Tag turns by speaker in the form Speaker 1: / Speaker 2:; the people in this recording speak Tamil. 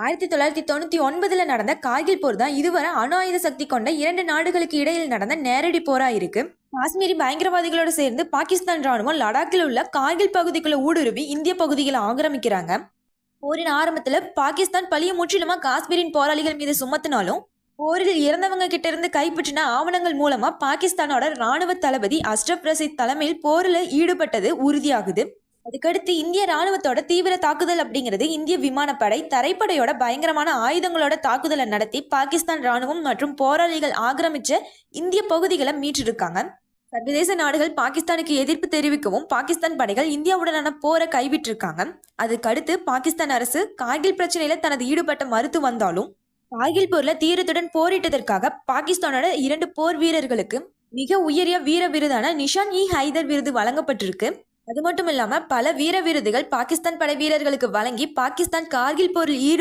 Speaker 1: 1999ல நடந்த கார்கில் போர் தான் இதுவரை அணு ஆயுத சக்தி கொண்ட 2 நாடுகளுக்கு இடையில் நடந்த நேரடி போரா இருக்கு. காஷ்மீரி பயங்கரவாதிகளோட சேர்ந்து பாகிஸ்தான் ராணுவம் லடாக்கில் உள்ள கார்கில் பகுதிக்குள்ள ஊடுருவி இந்திய பகுதிகளை ஆக்கிரமிக்கிறாங்க. போரின் ஆரம்பத்துல பாகிஸ்தான் பழிய முற்றிலுமா காஷ்மீரின் போராளிகள் மீது சுமத்தினாலும், போரில் இறந்தவங்க கிட்ட இருந்து கைப்பற்றின ஆவணங்கள் மூலமா பாகிஸ்தானோட ராணுவ தளபதி அஷ்ரப் ரஷீத் தலைமையில் போரில் ஈடுபட்டது உறுதியாகுது. அதுக்கடுத்து இந்திய ராணுவத்தோட தீவிர தாக்குதல் அப்படிங்கிறது இந்திய விமானப்படை தரைப்படையோட பயங்கரமான ஆயுதங்களோட தாக்குதலை நடத்தி பாகிஸ்தான் ராணுவம் மற்றும் போராளிகள் ஆக்கிரமிச்ச இந்திய பகுதிகளை மீட்டிருக்காங்க. சர்வதேச நாடுகள் பாகிஸ்தானுக்கு எதிர்ப்பு தெரிவிக்கவும் பாகிஸ்தான் படைகள் இந்தியாவுடனான போரை கைவிட்டிருக்காங்க. அதுக்கடுத்து பாகிஸ்தான் அரசு கார்கில் பிரச்சனையில தனது ஈடுபட்ட மறுத்து வந்தாலும், கார்கில் போர்ல தீரத்துடன் போரிட்டதற்காக பாகிஸ்தானோட 2 போர் வீரர்களுக்கு மிக உயரிய வீர விருதான நிஷான் இ ஹைதர் விருது வழங்கப்பட்டிருக்கு. அது மட்டும் இல்லாம பல வீர விருதுகள் பாகிஸ்தான் படை வீரர்களுக்கு வழங்கி பாகிஸ்தான் கார்கில் போரில்